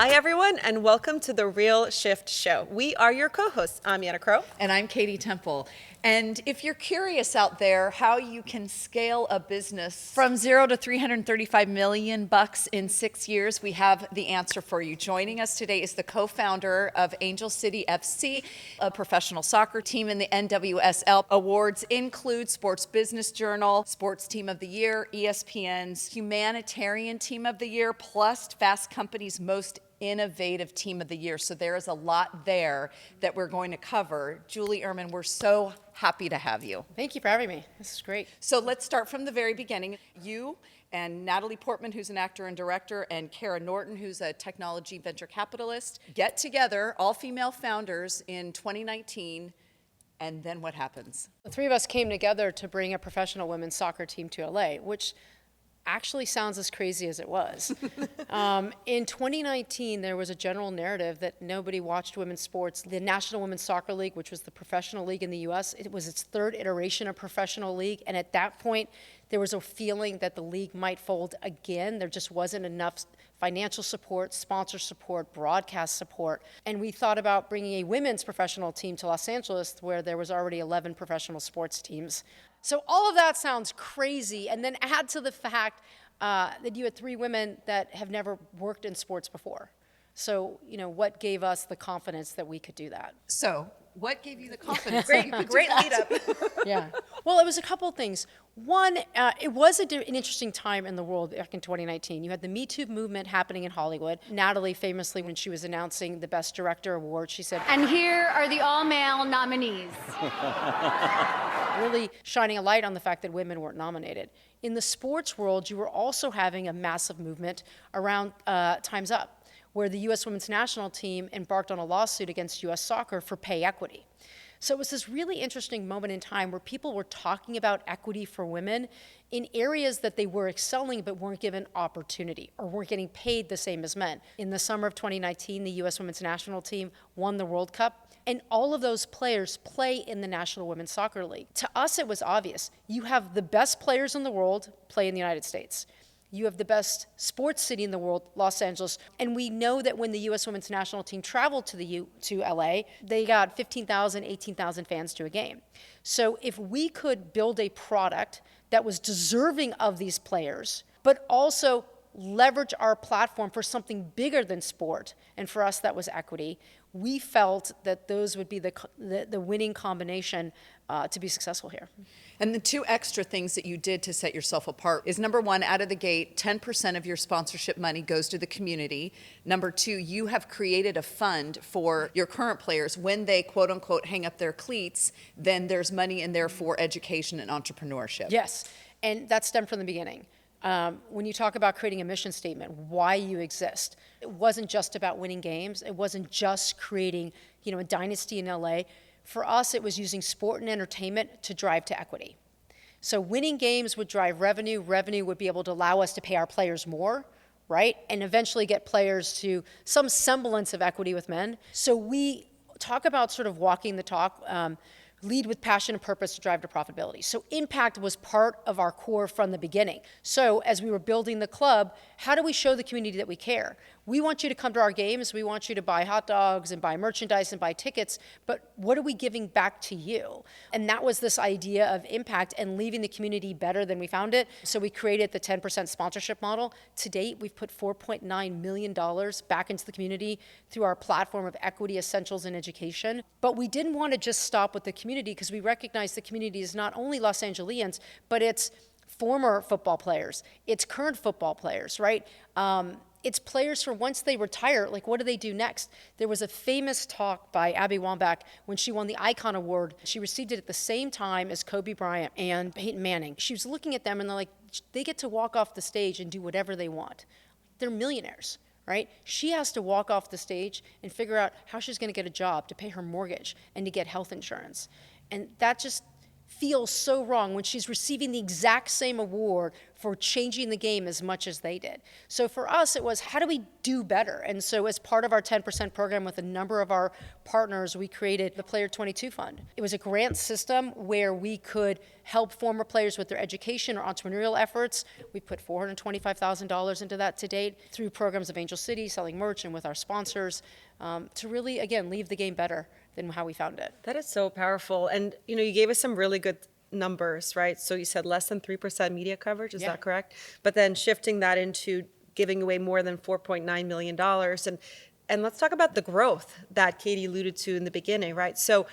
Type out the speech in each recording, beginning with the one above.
Hi, everyone, and welcome to the Real Shift Show. We are your co-hosts. I'm Crowe. And I'm Katy Temple. And if you're curious out there how you can scale a business from $0 to $335 million in 6 years, we have the answer for you. Joining us today is the co-founder of Angel City FC, a professional soccer team in the NWSL. Awards include Sports Business Journal, Sports Team of the Year, ESPN's Humanitarian Team of the Year, plus Fast Company's Most Innovative Team of the Year. So there is a lot there that we're going to cover. Julie Uhrman, we're so happy to have you. Thank you for having me. This is great. So let's start from the very beginning. You and Natalie Portman, who's an actor and director, and Kara Norton, who's a technology venture capitalist, get together, all female founders, in 2019. And then what happens? The three of us came together to bring a professional women's soccer team to LA, which actually sounds as crazy as it was. In 2019, there was a general narrative that nobody watched women's sports. The National Women's Soccer League, which was the professional league in the US, it was its third iteration of professional league. And at that point, there was a feeling that the league might fold again. There just wasn't enough financial support, sponsor support, broadcast support. And we thought about bringing a women's professional team to Los Angeles, where there was already 11 professional sports teams. So all of that sounds crazy, and then add to the fact that you had three women that have never worked in sports before. So, what gave us the confidence that we could do that? So, what gave you the confidence? Great lead up. Yeah. Well, it was a couple of things. One, it was an interesting time in the world back in 2019. You had the Me Too movement happening in Hollywood. Natalie, famously, when she was announcing the Best Director award, she said, "And here are the all-male nominees." Really shining a light on the fact that women weren't nominated. In the sports world, you were also having a massive movement around Time's Up, where the U.S. women's national team embarked on a lawsuit against U.S. soccer for pay equity. So it was this really interesting moment in time where people were talking about equity for women in areas that they were excelling but weren't given opportunity or weren't getting paid the same as men. In the summer of 2019, the U.S. women's national team won the World Cup, and all of those players play in the National Women's Soccer League. To us, it was obvious. You have the best players in the world play in the United States. You have the best sports city in the world, Los Angeles. And we know that when the U.S. women's national team traveled to LA, they got 15,000, 18,000 fans to a game. So if we could build a product that was deserving of these players, but also leverage our platform for something bigger than sport, and for us that was equity, we felt that those would be the winning combination to be successful here. And the two extra things that you did to set yourself apart is, number one, out of the gate, 10% of your sponsorship money goes to the community. Number two, you have created a fund for your current players. When they, quote unquote, hang up their cleats, then there's money in there for education and entrepreneurship. Yes, and that stemmed from the beginning. When you talk about creating a mission statement, why you exist, it wasn't just about winning games. It wasn't just creating, a dynasty in LA. For us, it was using sport and entertainment to drive to equity. So winning games would drive revenue. Revenue would be able to allow us to pay our players more, right? And eventually get players to some semblance of equity with men. So we talk about sort of walking the talk, lead with passion and purpose to drive to profitability. So impact was part of our core from the beginning. So as we were building the club, how do we show the community that we care? We want you to come to our games. We want you to buy hot dogs and buy merchandise and buy tickets, but what are we giving back to you? And that was this idea of impact and leaving the community better than we found it. So we created the 10% sponsorship model. To date, we've put $4.9 million back into the community through our platform of equity, essentials, and education. But we didn't want to just stop with the community because we recognize the community is not only Los Angeles, but it's former football players, it's current football players, right? It's players for once they retire, like what do they do next? There was a famous talk by Abby Wambach when she won the Icon Award. She received it at the same time as Kobe Bryant and Peyton Manning. She was looking at them and they're like, they get to walk off the stage and do whatever they want. They're millionaires, right? She has to walk off the stage and figure out how she's gonna get a job to pay her mortgage and to get health insurance. And that just feels so wrong when she's receiving the exact same award for changing the game as much as they did. So for us, it was, how do we do better? And so as part of our 10% program with a number of our partners, we created the Player 22 Fund. It was a grant system where we could help former players with their education or entrepreneurial efforts. We put $425,000 into that to date through programs of Angel City, selling merch, and with our sponsors, to really, again, leave the game better than how we found it. That is so powerful. And, you gave us some really good numbers, right? So you said less than 3% media coverage, is that correct? But then shifting that into giving away more than $4.9 million. And let's talk about the growth that Katy alluded to in the beginning, right? So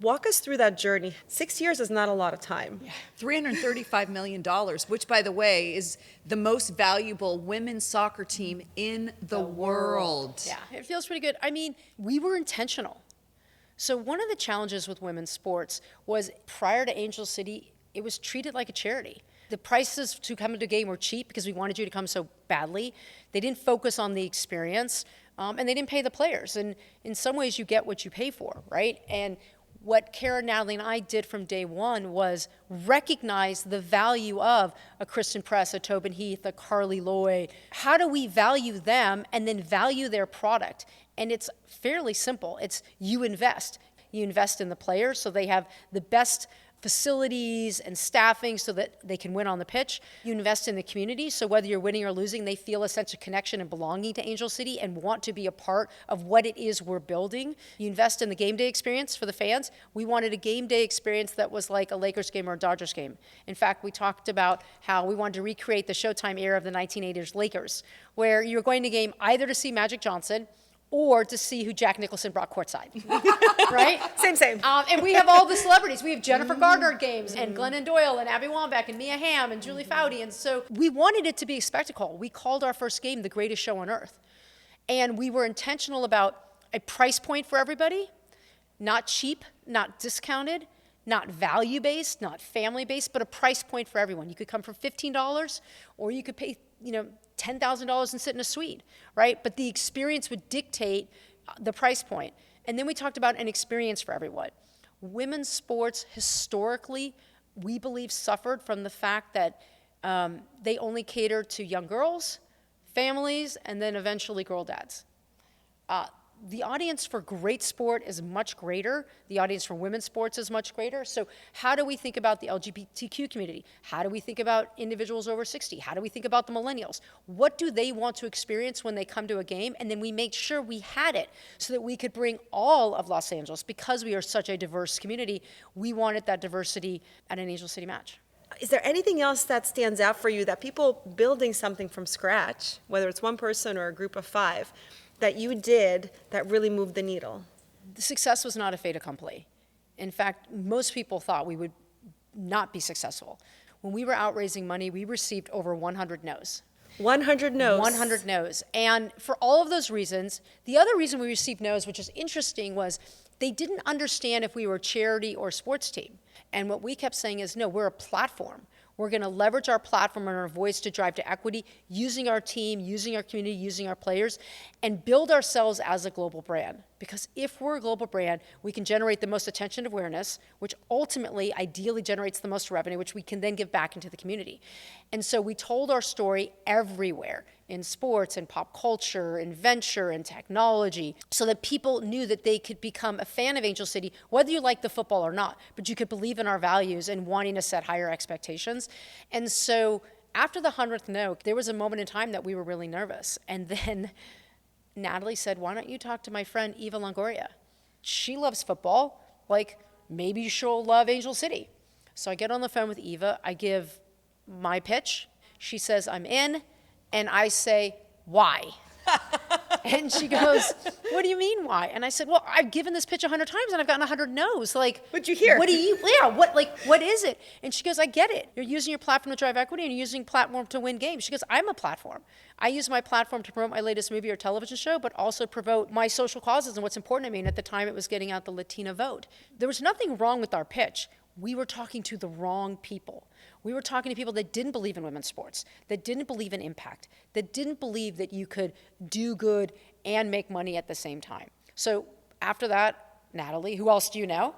walk us through that journey. 6 years is not a lot of time. Yeah. $335 million, which, by the way, is the most valuable women's soccer team in the world. Yeah, it feels pretty good. I mean, we were intentional. So one of the challenges with women's sports was prior to Angel City, it was treated like a charity. The prices to come into a game were cheap because we wanted you to come so badly. They didn't focus on the experience, and they didn't pay the players. And in some ways, you get what you pay for, right? And what Kara, Natalie, and I did from day one was recognize the value of a Kristen Press, a Tobin Heath, a Carly Loy. How do we value them and then value their product? And it's fairly simple. It's you invest. You invest in the players so they have the best facilities and staffing so that they can win on the pitch. You invest in the community, so whether you're winning or losing, they feel a sense of connection and belonging to Angel City and want to be a part of what it is we're building. You invest in the game day experience for the fans. We wanted a game day experience that was like a Lakers game or a Dodgers game. In fact, we talked about how we wanted to recreate the Showtime era of the 1980s Lakers, where you were going to game either to see Magic Johnson or to see who Jack Nicholson brought courtside, right? Same. And we have all the celebrities. We have Jennifer Gardner at games, and Glennon Doyle, and Abby Wambach, and Mia Hamm, and Julie Foudy. And so we wanted it to be a spectacle. We called our first game the greatest show on earth. And we were intentional about a price point for everybody, not cheap, not discounted, not value-based, not family-based, but a price point for everyone. You could come for $15, or you could pay, $10,000 and sit in a suite, right? But the experience would dictate the price point. And then we talked about an experience for everyone. Women's sports historically, we believe, suffered from the fact that they only catered to young girls, families, and then eventually girl dads. The audience for great sport is much greater. The audience for women's sports is much greater. So how do we think about the LGBTQ community? How do we think about individuals over 60? How do we think about the millennials? What do they want to experience when they come to a game? And then we made sure we had it so that we could bring all of Los Angeles. Because we are such a diverse community, we wanted that diversity at an Angel City match. Is there anything else that stands out for you that people building something from scratch, whether it's one person or a group of five, that you did that really moved the needle? The success was not a fait accompli. In fact, most people thought we would not be successful. When we were out raising money, we received over 100 no's. 100 no's. 100 no's. And for all of those reasons, the other reason we received no's, which is interesting, was they didn't understand if we were a charity or a sports team. And what we kept saying is, no, we're a platform. We're going to leverage our platform and our voice to drive to equity, using our team, using our community, using our players, and build ourselves as a global brand. Because if we're a global brand, we can generate the most attention and awareness, which ultimately, ideally generates the most revenue, which we can then give back into the community. And so we told our story everywhere, in sports, in pop culture, in venture, in technology, so that people knew that they could become a fan of Angel City, whether you like the football or not, but you could believe in our values and wanting to set higher expectations. And so after the 100th no, there was a moment in time that we were really nervous. And then Natalie said, why don't you talk to my friend Eva Longoria? She loves football. Maybe she'll love Angel City. So I get on the phone with Eva. I give my pitch. She says, I'm in. And I say, why? And she goes, what do you mean why? And I said, well, I've given this pitch 100 times and I've gotten 100 no's. What'd you hear? What is it? And she goes, I get it. You're using your platform to drive equity and you're using platform to win games. She goes, I'm a platform. I use my platform to promote my latest movie or television show, but also promote my social causes and what's important to me. And at the time, it was getting out the Latina vote. There was nothing wrong with our pitch. We were talking to the wrong people. We were talking to people that didn't believe in women's sports, that didn't believe in impact, that didn't believe that you could do good and make money at the same time. So after that, Natalie, who else do you know,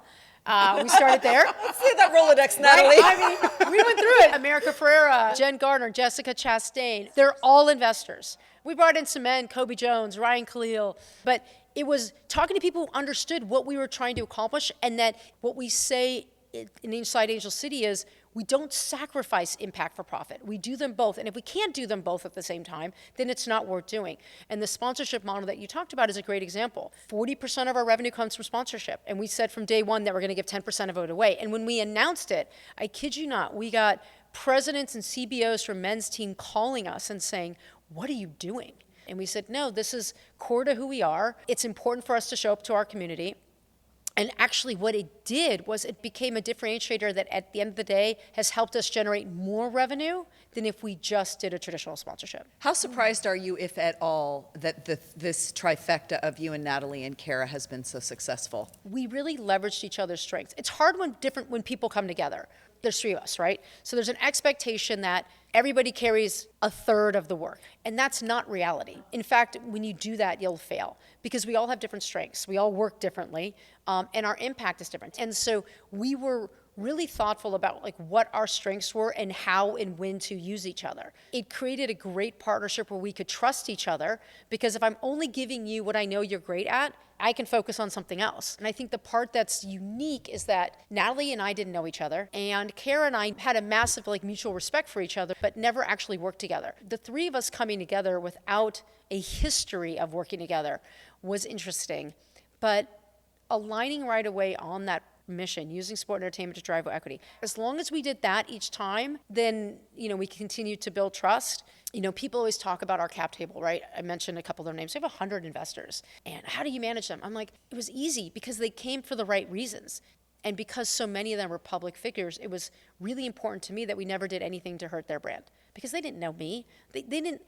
We started there. See that Rolodex, Natalie. I mean, we went through it. America Ferrera, Jen Gardner, Jessica Chastain, they're all investors. We brought in some men, Kobe Jones, Ryan Khalil, but it was talking to people who understood what we were trying to accomplish, and that what we say in Inside Angel City is we don't sacrifice impact for profit. We do them both. And if we can't do them both at the same time, then it's not worth doing. And the sponsorship model that you talked about is a great example. 40% of our revenue comes from sponsorship. And we said from day one that we're going to give 10% of it away. And when we announced it, I kid you not, we got presidents and CBOs from men's team calling us and saying, what are you doing? And we said, no, this is core to who we are. It's important for us to show up to our community. And actually what it did was it became a differentiator that at the end of the day has helped us generate more revenue than if we just did a traditional sponsorship. How surprised are you, if at all, that this trifecta of you and Natalie and Kara has been so successful? We really leveraged each other's strengths. It's hard when people come together. There's three of us, right? So there's an expectation that everybody carries a third of the work. And that's not reality. In fact, when you do that, you'll fail because we all have different strengths. We all work differently, and our impact is different. And so we were really thoughtful about like what our strengths were and how and when to use each other. It created a great partnership where we could trust each other, because if I'm only giving you what I know you're great at, I can focus on something else. And I think the part that's unique is that Natalie and I didn't know each other, and Kara and I had a massive like mutual respect for each other, but never actually worked together. The three of us coming together without a history of working together was interesting, but aligning right away on that mission, using sport and entertainment to drive equity. As long as we did that each time, then, we continued to build trust. People always talk about our cap table, right? I mentioned a couple of their names. We have 100 investors. And how do you manage them? I'm like, it was easy because they came for the right reasons. And because so many of them were public figures, it was really important to me that we never did anything to hurt their brand, because they didn't know me. They didn't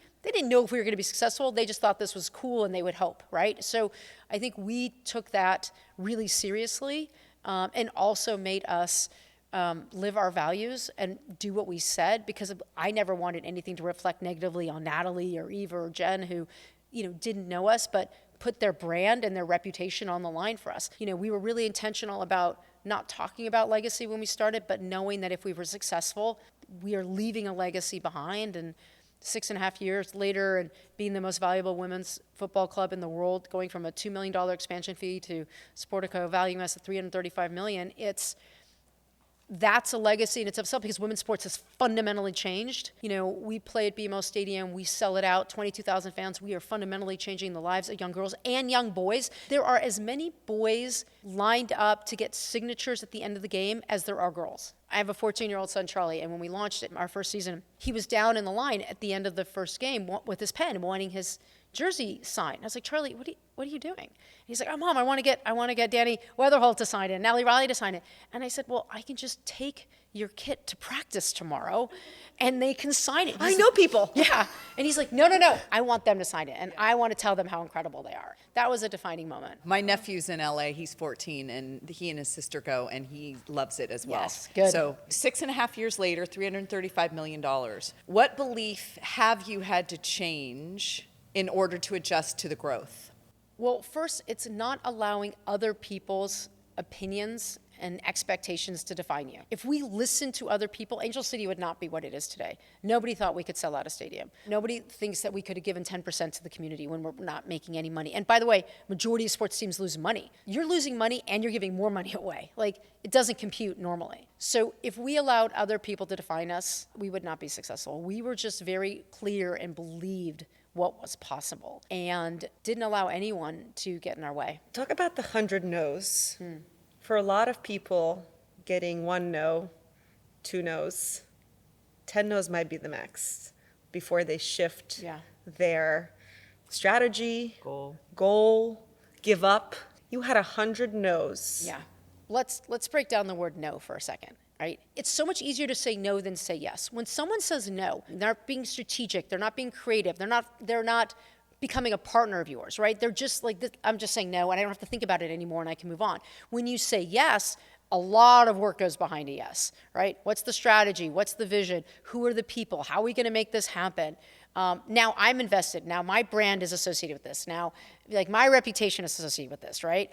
know if we were going to be successful. They just thought this was cool and they would help, right? So I think we took that really seriously, and also made us live our values and do what we said, because I never wanted anything to reflect negatively on Natalie or Eva or Jen, who, didn't know us, but put their brand and their reputation on the line for us. We were really intentional about not talking about legacy when we started, but knowing that if we were successful, we are leaving a legacy behind. And 6.5 years later, and being the most valuable women's football club in the world, going from a $2 million expansion fee to Sportico valuing us at $335 million, that's a legacy in itself, because women's sports has fundamentally changed. We play at BMO Stadium, we sell it out, 22,000 fans. We are fundamentally changing the lives of young girls and young boys. There are as many boys lined up to get signatures at the end of the game as there are girls. I have a 14-year-old son, Charlie, and when we launched it, our first season, he was down in the line at the end of the first game with his pen, wanting his jersey signed. I was like, Charlie, what are you doing? And he's like, oh, Mom, I want to get Danny Weatherholt to sign it, and Nellie Riley to sign it. And I said, well, I can just take your kit to practice tomorrow, and they can sign it. I know people. Yeah. And he's like, no, I want them to sign it, and I want to tell them how incredible they are. That was a defining moment. My nephew's in LA, he's 14, and he and his sister go, and he loves it as well. Yes, good. So 6.5 years later, $335 million. What belief have you had to change in order to adjust to the growth? Well, first, it's not allowing other people's opinions and expectations to define you. If we listened to other people, Angel City would not be what it is today. Nobody thought we could sell out a stadium. Nobody thinks that we could have given 10% to the community when we're not making any money. And by the way, majority of sports teams lose money. You're losing money and you're giving more money away. It doesn't compute normally. So if we allowed other people to define us, we would not be successful. We were just very clear and believed what was possible and didn't allow anyone to get in our way. Talk about the 100 no's. For a lot of people, getting 1 no, 2 no's, 10 no's might be the max before they shift their strategy, goal, give up. You had 100 no's. Yeah. Let's break down the word no for a second. Right? It's so much easier to say no than say yes. When someone says no, they're not being strategic, they're not being creative, they're not becoming a partner of yours, right? They're just like, I'm just saying no, and I don't have to think about it anymore, and I can move on. When you say yes, a lot of work goes behind a yes, right? What's the strategy? What's the vision? Who are the people? How are we going to make this happen? Now I'm invested. Now my brand is associated with this. Now, like my reputation is associated with this, right?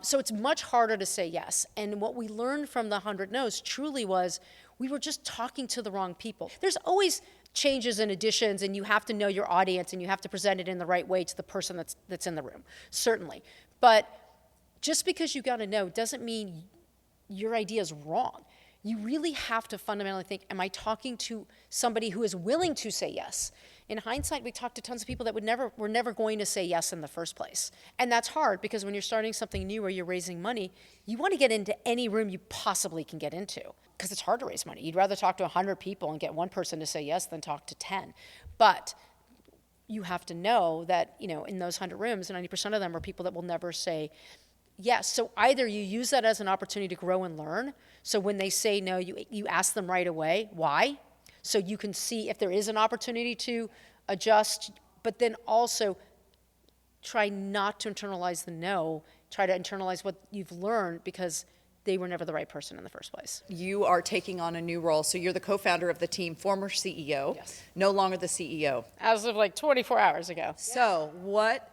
So it's much harder to say yes. And what we learned from the 100 No's truly was we were just talking to the wrong people. There's always changes and additions, and you have to know your audience, and you have to present it in the right way to the person that's in the room, certainly. But just because you got a no doesn't mean your idea is wrong. You really have to fundamentally think, am I talking to somebody who is willing to say yes? In hindsight, we talked to tons of people that were never going to say yes in the first place. And that's hard because when you're starting something new or you're raising money, you want to get into any room you possibly can get into because it's hard to raise money. You'd rather talk to 100 people and get one person to say yes than talk to 10. But you have to know that, in those 100 rooms, 90% of them are people that will never say yes. So either you use that as an opportunity to grow and learn. So when they say no, you ask them right away, why? So you can see if there is an opportunity to adjust, but then also try not to internalize the no, try to internalize what you've learned because they were never the right person in the first place. You are taking on a new role. So you're the co-founder of the team, former CEO, Yes. no longer the CEO. As of like 24 hours ago. So what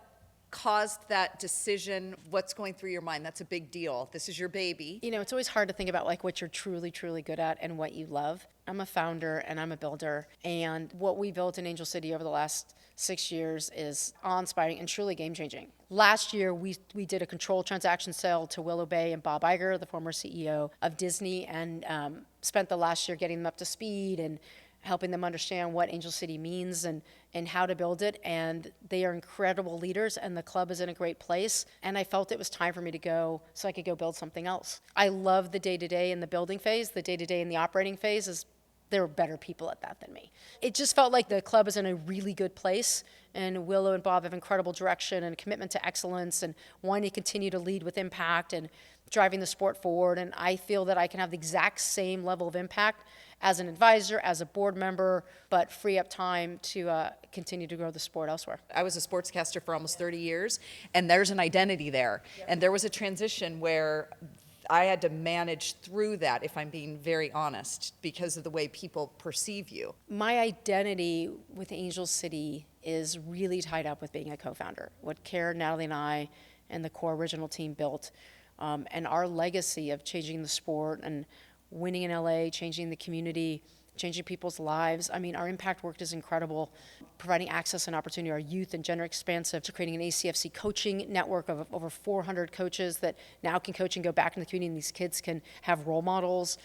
caused that decision? What's going through your mind? That's a big deal. This is your baby. It's always hard to think about like what you're truly, truly good at and what you love. I'm a founder and I'm a builder. And what we built in Angel City over the last 6 years is awe-inspiring and truly game-changing. Last year, we did a controlled transaction sale to Willow Bay and Bob Iger, the former CEO of Disney, and spent the last year getting them up to speed and helping them understand what Angel City means and how to build it. And they are incredible leaders, and the club is in a great place. And I felt it was time for me to go so I could go build something else. I love the day-to-day in the building phase. The day-to-day in the operating phase is there are better people at that than me. It just felt like the club is in a really good place, and Willow and Bob have incredible direction and commitment to excellence and wanting to continue to lead with impact and driving the sport forward. And I feel that I can have the exact same level of impact as an advisor, as a board member, but free up time to continue to grow the sport elsewhere. I was a sportscaster for almost 30 years, and there's an identity there. Yep. And there was a transition where I had to manage through that, if I'm being very honest, because of the way people perceive you. My identity with Angel City is really tied up with being a co-founder. What Kara, Natalie, and I, and the core original team built, and our legacy of changing the sport and winning in LA, changing the community, changing people's lives. I mean, our impact work is incredible, providing access and opportunity to our youth and gender expansive, to creating an ACFC coaching network of over 400 coaches that now can coach and go back in the community, and these kids can have role models,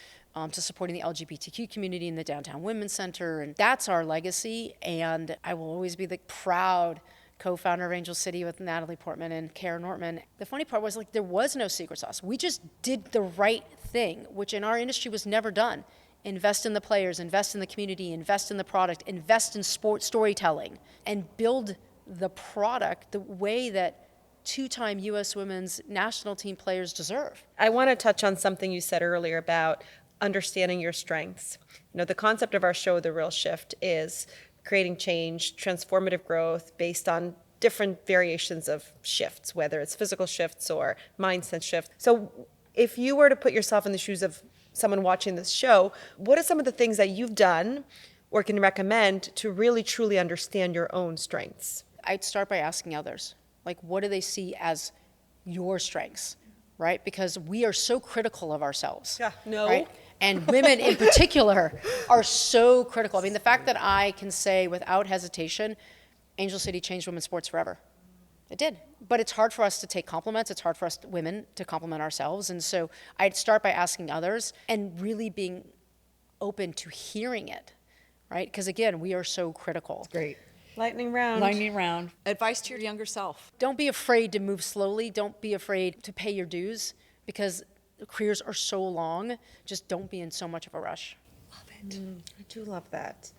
to supporting the LGBTQ community in the Downtown Women's Center. And that's our legacy, and I will always be the proud co-founder of Angel City with Natalie Portman and Kara Nortman. The funny part was there was no secret sauce. We just did the right thing, which in our industry was never done. Invest in the players, invest in the community, invest in the product, invest in sports storytelling, and build the product the way that two-time U.S. women's national team players deserve. I want to touch on something you said earlier about understanding your strengths. The concept of our show, The Real Shift, is creating change, transformative growth based on different variations of shifts, whether it's physical shifts or mindset shifts. So if you were to put yourself in the shoes of someone watching this show, what are some of the things that you've done or can recommend to really truly understand your own strengths? I'd start by asking others, what do they see as your strengths, right? Because we are so critical of ourselves. Yeah, no. Right? And women in particular are so critical. I mean, the fact that I can say without hesitation, Angel City changed women's sports forever. It did. But it's hard for us to take compliments. It's hard for us women to compliment ourselves. And so I'd start by asking others and really being open to hearing it, right? Because again, we are so critical. Great. Lightning round. Lightning round. Advice to your younger self. Don't be afraid to move slowly. Don't be afraid to pay your dues because careers are so long. Just don't be in so much of a rush. Love it. I do love that.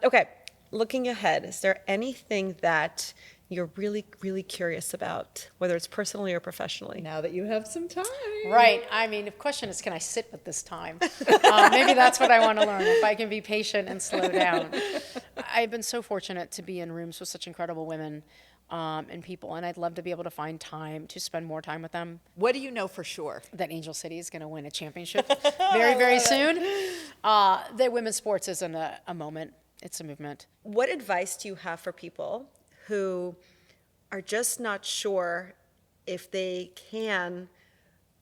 Okay, looking ahead, is there anything that you're really, really curious about, whether it's personally or professionally? Now that you have some time. Right. I mean, the question is, can I sit with this time? Maybe that's what I want to learn, if I can be patient and slow down. I've been so fortunate to be in rooms with such incredible women and people, and I'd love to be able to find time to spend more time with them. What do you know for sure? That Angel City is going to win a championship very, very soon. That women's sports isn't a moment. It's a movement. What advice do you have for people who are just not sure if they can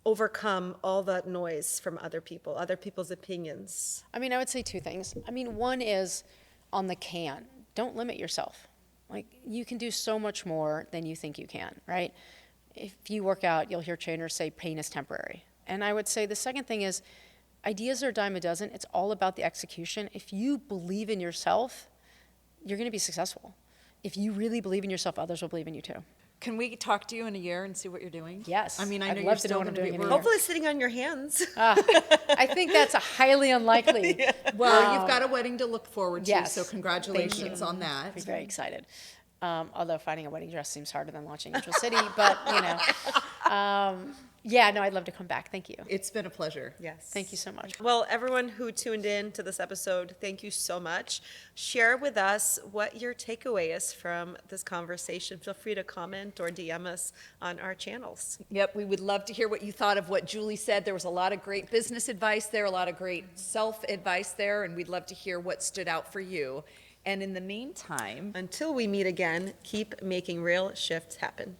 overcome all that noise from other people, other people's opinions? I mean, I would say two things. I mean, one is on the can. Don't limit yourself. Like, you can do so much more than you think you can, right? If you work out, you'll hear trainers say pain is temporary. And I would say the second thing is ideas are a dime a dozen. It's all about the execution. If you believe in yourself, you're going to be successful. If you really believe in yourself, others will believe in you too. Can we talk to you in a year and see what you're doing? Yes. I mean, I I'd know love you're to know still what I'm going to doing be. in a year. Hopefully sitting on your hands. I think that's a highly unlikely. Well, you've got a wedding to look forward to, Yes. so congratulations on that. I'm very excited. Although finding a wedding dress seems harder than launching Angel City, but you know. Yeah, no, I'd love to come back. Thank you. It's been a pleasure. Yes. Thank you so much. Well, everyone who tuned in to this episode, thank you so much. Share with us what your takeaway is from this conversation. Feel free to comment or DM us on our channels. Yep, we would love to hear what you thought of what Julie said. There was a lot of great business advice there, a lot of great self-advice there, and we'd love to hear what stood out for you. And in the meantime, Until we meet again, keep making real shifts happen.